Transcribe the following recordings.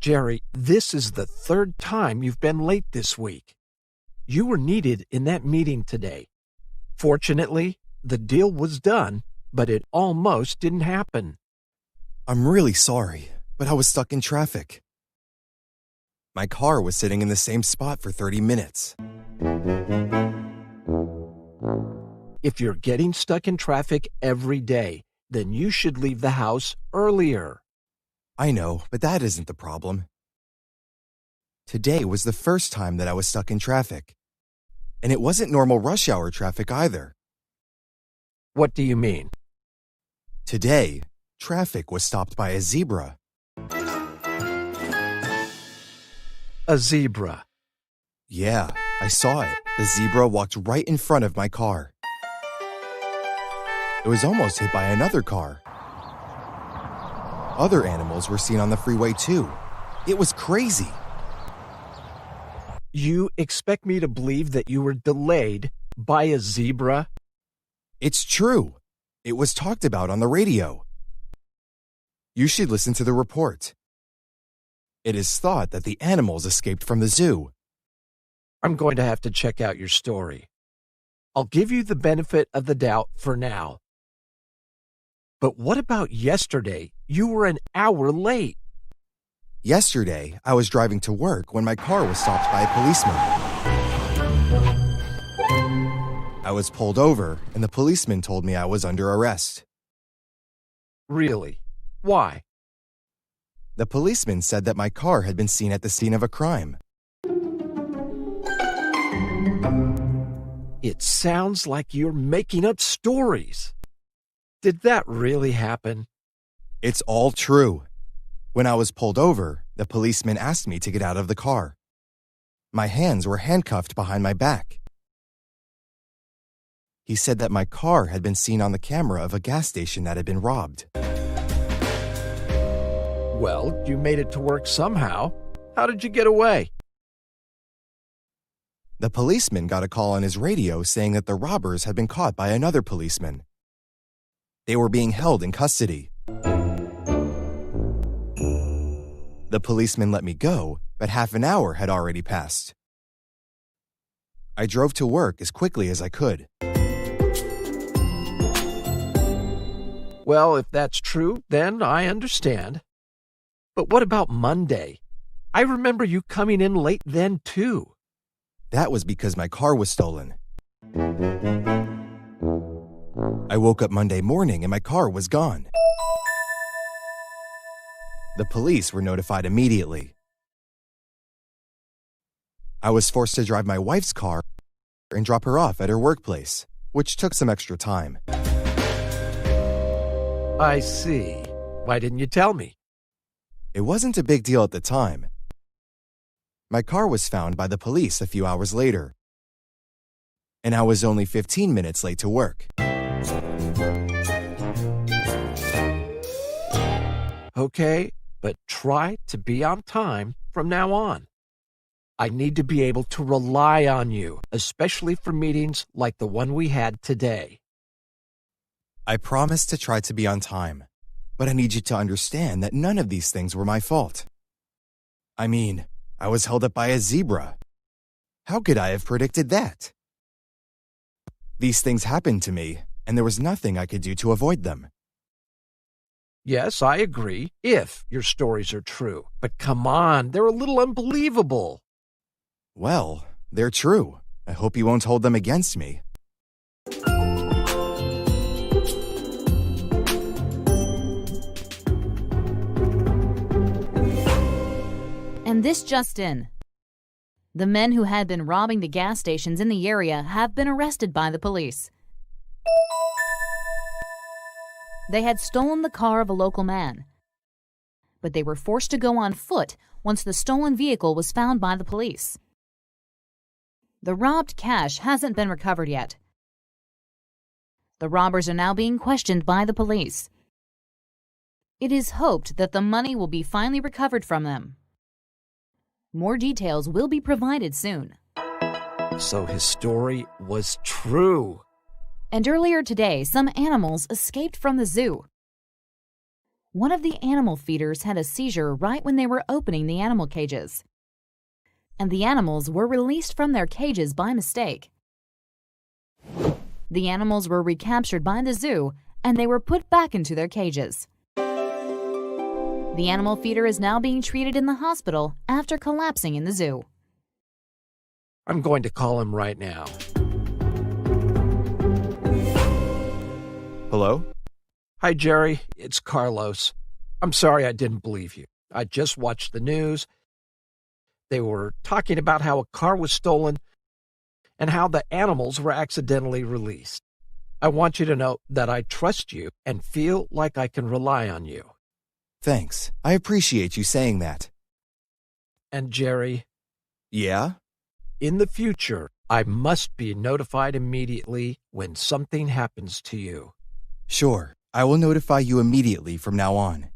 Jerry, this is the third time you've been late this week. You were needed in that meeting today. Fortunately, the deal was done, but it almost didn't happen. I'm really sorry, but I was stuck in traffic. My car was sitting in the same spot for 30 minutes. If you're getting stuck in traffic every day, then you should leave the house earlier. I know, but that isn't the problem. Today was the first time that I was stuck in traffic. And it wasn't normal rush hour traffic either. What do you mean? Today, traffic was stopped by a zebra. A zebra. Yeah, I saw it. The zebra walked right in front of my car. It was almost hit by another car. Other animals were seen on the freeway too. It was crazy. You expect me to believe that you were delayed by a zebra? It's true. It was talked about on the radio. You should listen to the report. It is thought that the animals escaped from the zoo. I'm going to have to check out your story. I'll give you the benefit of the doubt for now. But what about yesterday? You were an hour late. Yesterday, I was driving to work when my car was stopped by a policeman. I was pulled over, and the policeman told me I was under arrest. Really? Why? The policeman said that my car had been seen at the scene of a crime. It sounds like you're making up stories. Did that really happen? It's all true. When I was pulled over, the policeman asked me to get out of the car. My hands were handcuffed behind my back. He said that my car had been seen on the camera of a gas station that had been robbed. Well, you made it to work somehow. How did you get away? The policeman got a call on his radio saying that the robbers had been caught by another policeman. They were being held in custody. The policeman let me go, but half an hour had already passed. I drove to work as quickly as I could. Well, if that's true, then I understand. But what about Monday? I remember you coming in late then, too. That was because my car was stolen. I woke up Monday morning and my car was gone. The police were notified immediately. I was forced to drive my wife's car and drop her off at her workplace, which took some extra time. I see. Why didn't you tell me? It wasn't a big deal at the time. My car was found by the police a few hours later, and I was only 15 minutes late to work. Okay, but try to be on time from now on. I need to be able to rely on you, especially for meetings like the one we had today. I promise to try to be on time, but I need you to understand that none of these things were my fault. I mean, I was held up by a zebra. How could I have predicted that? These things happened to me, and there was nothing I could do to avoid them. Yes, I agree, if your stories are true. But come on, they're a little unbelievable. Well, they're true. I hope you won't hold them against me. And this just in. The men who had been robbing the gas stations in the area have been arrested by the police. They had stolen the car of a local man, but they were forced to go on foot once the stolen vehicle was found by the police. The robbed cash hasn't been recovered yet. The robbers are now being questioned by the police. It is hoped that the money will be finally recovered from them. More details will be provided soon. So his story was true. And earlier today, some animals escaped from the zoo. One of the animal feeders had a seizure right when they were opening the animal cages, and the animals were released from their cages by mistake. The animals were recaptured by the zoo, and they were put back into their cages. The animal feeder is now being treated in the hospital after collapsing in the zoo. I'm going to call him right now. Hello? Hi, Jerry. It's Carlos. I'm sorry I didn't believe you. I just watched the news. They were talking about how a car was stolen and how the animals were accidentally released. I want you to know that I trust you and feel like I can rely on you. Thanks. I appreciate you saying that. And Jerry, Yeah? in the future, I must be notified immediately when something happens to you. Sure. I will notify you immediately from now on.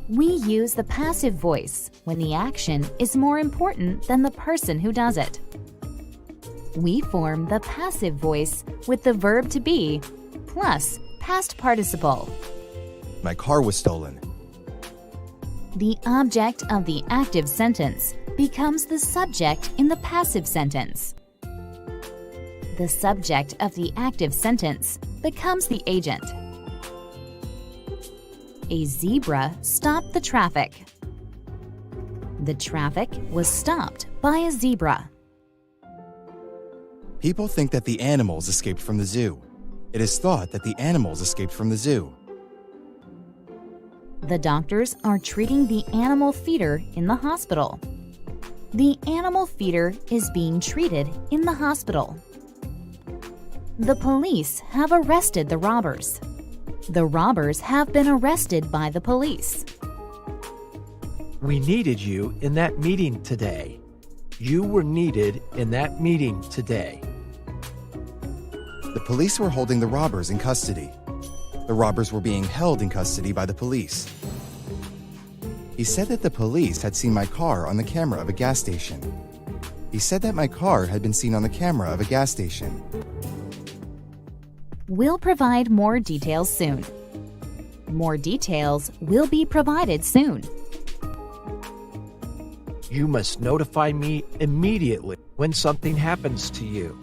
We use the passive voice when the action is more important than the person who does it. We form the passive voice with the verb to be plus past participle. My car was stolen. The object of the active sentence becomes the subject in the passive sentence. The subject of the active sentence becomes the agent. A zebra stopped the traffic. The traffic was stopped by a zebra. People think that the animals escaped from the zoo. It is thought that the animals escaped from the zoo. The doctors are treating the animal feeder in the hospital. The animal feeder is being treated in the hospital. The police have arrested the robbers. The robbers have been arrested by the police. We needed you in that meeting today. You were needed in that meeting today. The police were holding the robbers in custody. The robbers were being held in custody by the police. He said that the police had seen my car on the camera of a gas station. He said that my car had been seen on the camera of a gas station. We'll provide more details soon. More details will be provided soon. You must notify me immediately when something happens to you.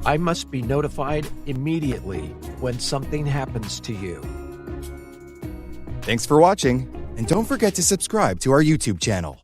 I must be notified immediately when something happens to you. Thanks for watching, and don't forget to subscribe to our YouTube channel.